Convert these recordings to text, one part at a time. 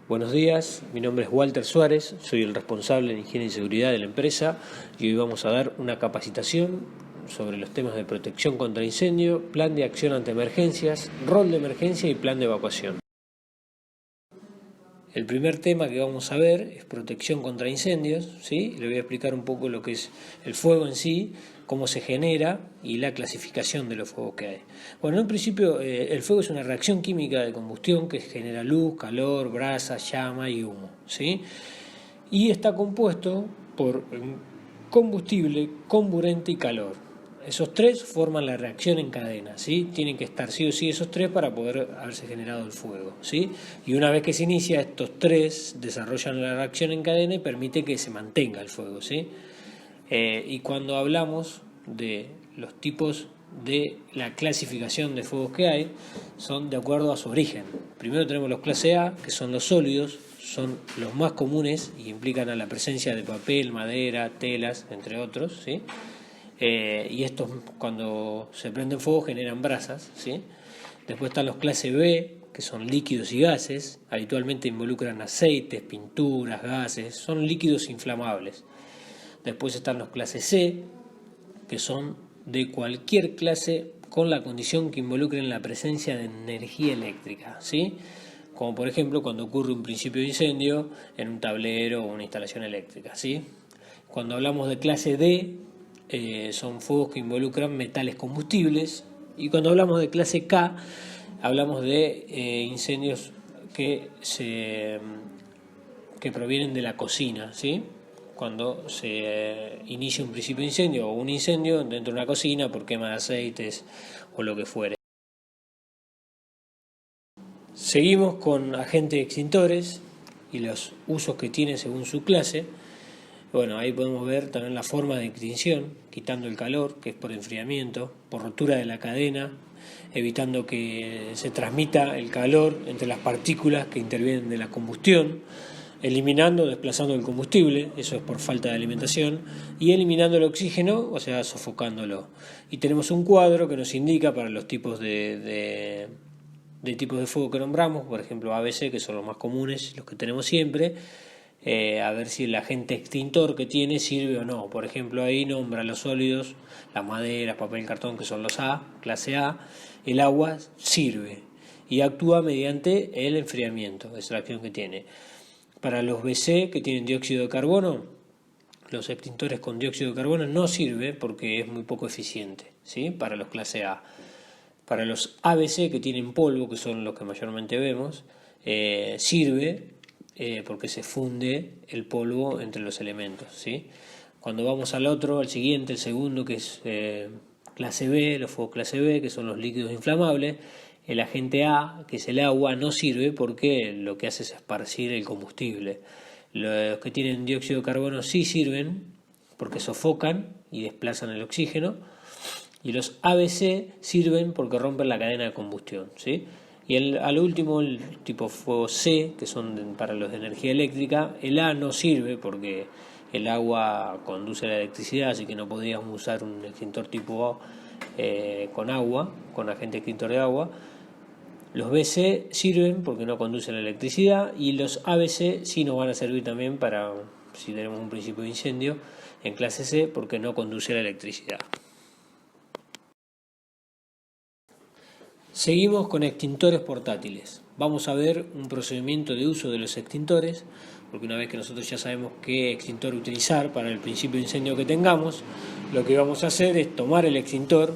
Buenos días, mi nombre es Walter Suárez, soy el responsable en higiene y seguridad de la empresa y hoy vamos a dar una capacitación sobre los temas de protección contra incendio, plan de acción ante emergencias, rol de emergencia y plan de evacuación. El primer tema que vamos a ver es protección contra incendios, ¿sí? Le voy a explicar un poco lo que es el fuego en sí, cómo se genera y la clasificación de los fuegos que hay. Bueno, en un principio el fuego es una reacción química de combustión que genera luz, calor, brasa, llama y humo, ¿sí? Y está compuesto por combustible, comburente y calor. Esos tres forman la reacción en cadena, ¿sí? Tienen que estar sí o sí esos tres para poder haberse generado el fuego, ¿sí? Y una vez que se inicia, estos tres desarrollan la reacción en cadena y permite que se mantenga el fuego, ¿sí? Y cuando hablamos de los tipos de la clasificación de fuegos que hay, son de acuerdo a su origen. Primero tenemos los clase A, que son los sólidos, son los más comunes y implican a la presencia de papel, madera, telas, entre otros, ¿sí? Y estos cuando se prenden fuego generan brasas, ¿sí? Después están los clase B, que son líquidos y gases, habitualmente involucran aceites, pinturas, gases, son líquidos inflamables. Después están los clase C, que son de cualquier clase con la condición que involucren la presencia de energía eléctrica, ¿sí? Como por ejemplo cuando ocurre un principio de incendio en un tablero o una instalación eléctrica, ¿sí? Cuando hablamos de clase D, son fuegos que involucran metales combustibles, y cuando hablamos de clase K, hablamos de incendios que provienen de la cocina, ¿sí? Cuando se inicia un principio de incendio o un incendio dentro de una cocina por quema de aceites o lo que fuere. Seguimos con agentes extintores y los usos que tienen según su clase. Bueno, ahí podemos ver también la forma de extinción, quitando el calor, que es por enfriamiento, por rotura de la cadena, evitando que se transmita el calor entre las partículas que intervienen de la combustión, eliminando, desplazando el combustible, eso es por falta de alimentación, y eliminando el oxígeno, o sea, sofocándolo. Y tenemos un cuadro que nos indica para los tipos de tipos de fuego que nombramos, por ejemplo ABC, que son los más comunes, los que tenemos siempre, a ver si el agente extintor que tiene sirve o no. Por ejemplo, ahí nombra los sólidos, las maderas, papel, cartón, que son los A, clase A. El agua sirve y actúa mediante el enfriamiento, es la acción que tiene. Para los BC que tienen dióxido de carbono, los extintores con dióxido de carbono no sirve porque es muy poco eficiente, ¿sí? Para los clase A. Para los ABC que tienen polvo, que son los que mayormente vemos, sirve porque se funde el polvo entre los elementos, ¿sí? Cuando vamos al siguiente, el segundo, que es clase B, los fuegos clase B, que son los líquidos inflamables, el agente A, que es el agua, no sirve porque lo que hace es esparcir el combustible. Los que tienen dióxido de carbono sí sirven porque sofocan y desplazan el oxígeno, y los ABC sirven porque rompen la cadena de combustión, ¿sí? Y al último, el tipo fuego C, que son para los de energía eléctrica, el A no sirve porque el agua conduce a la electricidad, así que no podríamos usar un extintor tipo A con agua, con agente extintor de agua. Los BC sirven porque no conducen a la electricidad, y los ABC sí nos van a servir también para si tenemos un principio de incendio en clase C porque no conduce a la electricidad. Seguimos con extintores portátiles. Vamos a ver un procedimiento de uso de los extintores, porque una vez que nosotros ya sabemos qué extintor utilizar para el principio de incendio que tengamos, lo que vamos a hacer es tomar el extintor,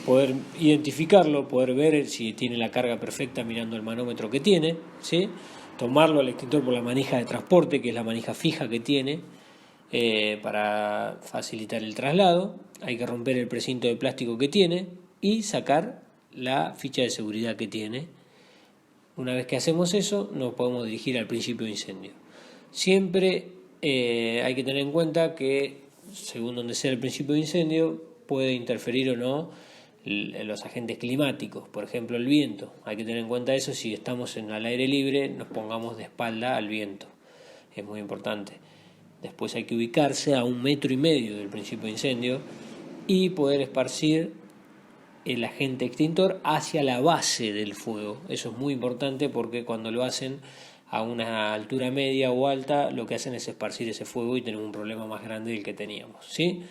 poder identificarlo, poder ver si tiene la carga perfecta mirando el manómetro que tiene, ¿sí? Tomarlo al extintor por la manija de transporte, que es la manija fija que tiene, para facilitar el traslado. Hay que romper el precinto de plástico que tiene y sacar la ficha de seguridad que tiene. Una vez que hacemos eso, nos podemos dirigir al principio de incendio. Siempre hay que tener en cuenta que, según donde sea el principio de incendio, puede interferir o no los agentes climáticos, por ejemplo el viento. Hay que tener en cuenta eso. Si estamos al aire libre, nos pongamos de espalda al viento, es muy importante. Después hay que ubicarse a 1,5 metros del principio de incendio y poder esparcir el agente extintor hacia la base del fuego. Eso es muy importante porque cuando lo hacen a una altura media o alta, lo que hacen es esparcir ese fuego y tenemos un problema más grande del que teníamos, ¿sí?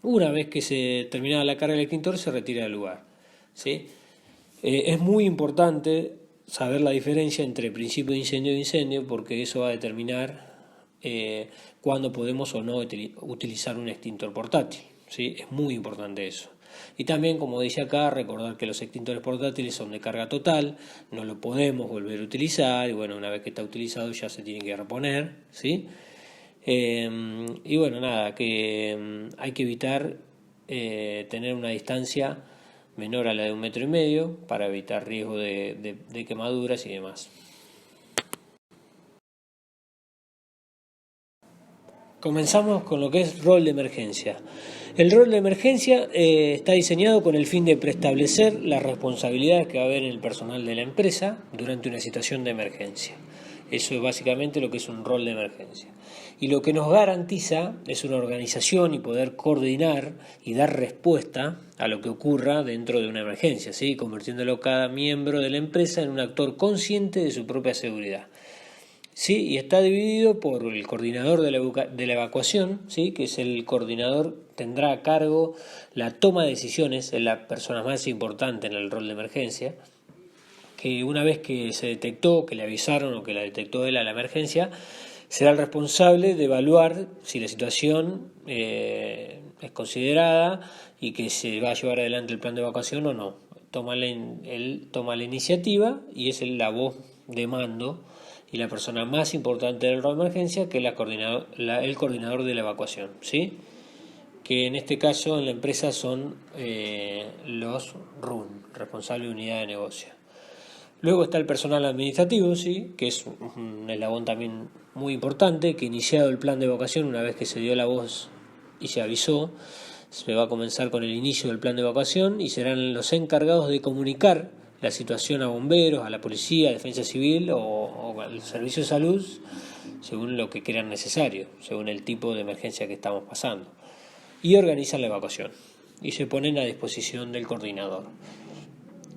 Una vez que se terminada la carga del extintor, se retira del lugar, ¿sí? Es muy importante saber la diferencia entre principio de incendio e incendio, porque eso va a determinar cuándo podemos o no utilizar un extintor portátil, ¿sí? Es muy importante eso. Y también, como dice acá, recordar que los extintores portátiles son de carga total, no lo podemos volver a utilizar, y bueno, una vez que está utilizado ya se tiene que reponer, ¿sí? Y bueno, nada, que hay que evitar tener una distancia menor a la de 1,5 metros para evitar riesgo de quemaduras y demás. Comenzamos con lo que es rol de emergencia. El rol de emergencia está diseñado con el fin de preestablecer las responsabilidades que va a haber en el personal de la empresa durante una situación de emergencia. Eso es básicamente lo que es un rol de emergencia. Y lo que nos garantiza es una organización y poder coordinar y dar respuesta a lo que ocurra dentro de una emergencia, ¿sí? Convirtiéndolo cada miembro de la empresa en un actor consciente de su propia seguridad. Sí, y está dividido por el coordinador de la evacuación, ¿sí? Que es el coordinador, tendrá a cargo la toma de decisiones, es la persona más importante en el rol de emergencia, que una vez que se detectó, que le avisaron o que la detectó él a la emergencia, será el responsable de evaluar si la situación es considerada y que se va a llevar adelante el plan de evacuación o no. Él toma la iniciativa y es la voz de mando y la persona más importante del rol de emergencia, que es el coordinador de la evacuación, ¿sí? Que en este caso en la empresa son los RUN, responsable de unidad de negocio. Luego está el personal administrativo, ¿sí? Que es un eslabón también muy importante, que iniciado el plan de evacuación, una vez que se dio la voz y se avisó, se va a comenzar con el inicio del plan de evacuación y serán los encargados de comunicar la situación a bomberos, a la policía, a defensa civil o al servicio de salud, según lo que crean necesario, según el tipo de emergencia que estamos pasando. Y organizan la evacuación y se ponen a disposición del coordinador.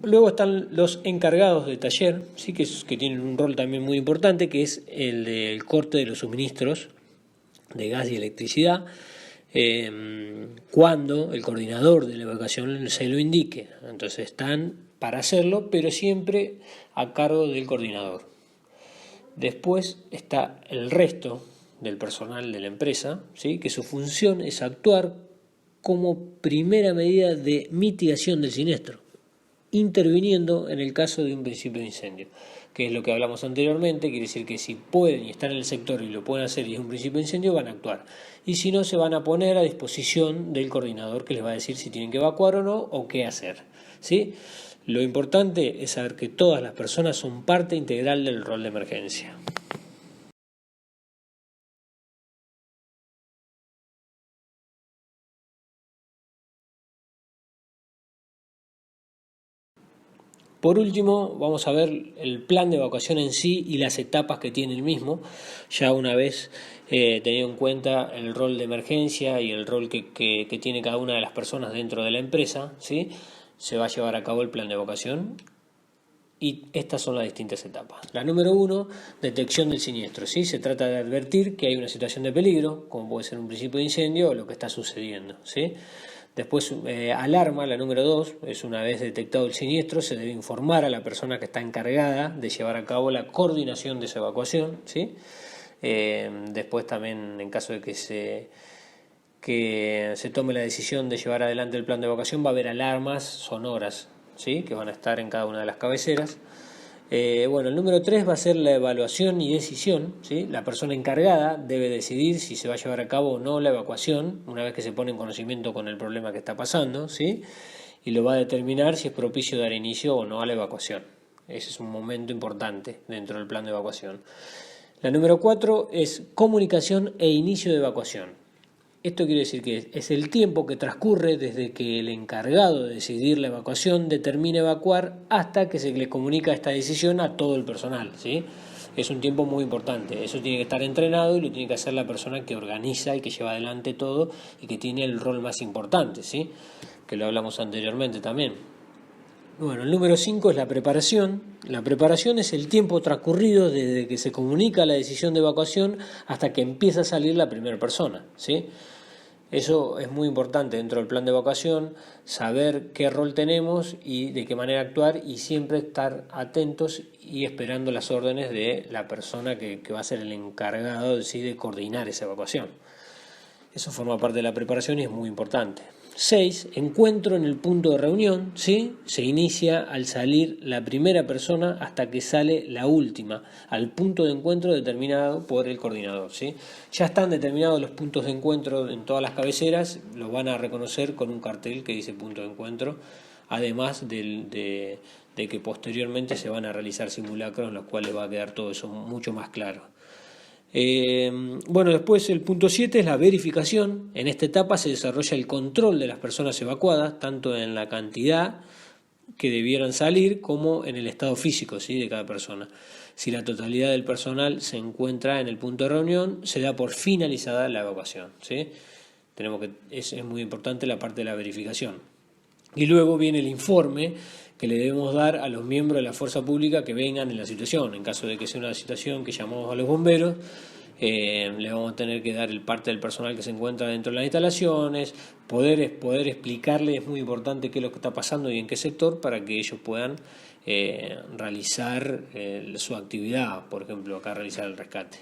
Luego están los encargados de taller, sí, que tienen un rol también muy importante, que es el del corte de los suministros de gas y electricidad, cuando el coordinador de la evacuación se lo indique. Entonces están para hacerlo, pero siempre a cargo del coordinador. Después está el resto del personal de la empresa, ¿sí? Que su función es actuar como primera medida de mitigación del siniestro, interviniendo en el caso de un principio de incendio, que es lo que hablamos anteriormente. Quiere decir que si pueden y están en el sector y lo pueden hacer y es un principio de incendio, van a actuar, y si no, se van a poner a disposición del coordinador, que les va a decir si tienen que evacuar o no, o qué hacer, ¿sí? Lo importante es saber que todas las personas son parte integral del rol de emergencia. Por último, vamos a ver el plan de evacuación en sí y las etapas que tiene el mismo, ya una vez tenido en cuenta el rol de emergencia y el rol que tiene cada una de las personas dentro de la empresa, ¿sí? Se va a llevar a cabo el plan de evacuación y estas son las distintas etapas. La número 1, detección del siniestro, ¿sí? Se trata de advertir que hay una situación de peligro, como puede ser un principio de incendio o lo que está sucediendo, ¿sí? Después, alarma, la número 2, es una vez detectado el siniestro, se debe informar a la persona que está encargada de llevar a cabo la coordinación de esa evacuación, ¿sí? Después también, en caso de que se tome la decisión de llevar adelante el plan de evacuación, va a haber alarmas sonoras, ¿sí? Que van a estar en cada una de las cabeceras. Bueno, el número 3 va a ser la evaluación y decisión, ¿sí? La persona encargada debe decidir si se va a llevar a cabo o no la evacuación, una vez que se pone en conocimiento con el problema que está pasando, ¿sí? Y lo va a determinar si es propicio dar inicio o no a la evacuación. Ese es un momento importante dentro del plan de evacuación. La número 4 es comunicación e inicio de evacuación. Esto quiere decir que es el tiempo que transcurre desde que el encargado de decidir la evacuación determina evacuar hasta que se le comunica esta decisión a todo el personal, ¿sí? Es un tiempo muy importante, eso tiene que estar entrenado y lo tiene que hacer la persona que organiza y que lleva adelante todo y que tiene el rol más importante, ¿sí? Que lo hablamos anteriormente también. Bueno, el número 5 es la preparación. La preparación es el tiempo transcurrido desde que se comunica la decisión de evacuación hasta que empieza a salir la primera persona, ¿sí? Eso es muy importante dentro del plan de evacuación, saber qué rol tenemos y de qué manera actuar, y siempre estar atentos y esperando las órdenes de la persona que va a ser el encargado de coordinar esa evacuación. Eso forma parte de la preparación y es muy importante. 6. Encuentro en el punto de reunión, ¿sí? Se inicia al salir la primera persona hasta que sale la última, al punto de encuentro determinado por el coordinador, ¿sí? Ya están determinados los puntos de encuentro en todas las cabeceras, los van a reconocer con un cartel que dice punto de encuentro, además de que posteriormente se van a realizar simulacros en los cuales va a quedar todo eso mucho más claro. Bueno, después el punto 7 es la verificación. En esta etapa se desarrolla el control de las personas evacuadas, tanto en la cantidad que debieran salir como en el estado físico, ¿sí?, de cada persona. Si la totalidad del personal se encuentra en el punto de reunión, se da por finalizada la evacuación, ¿sí? Es muy importante la parte de la verificación. Y luego viene el informe que le debemos dar a los miembros de la fuerza pública que vengan en la situación. En caso de que sea una situación que llamamos a los bomberos, le vamos a tener que dar el parte del personal que se encuentra dentro de las instalaciones, poder explicarle, es muy importante qué es lo que está pasando y en qué sector, para que ellos puedan realizar su actividad, por ejemplo, acá realizar el rescate.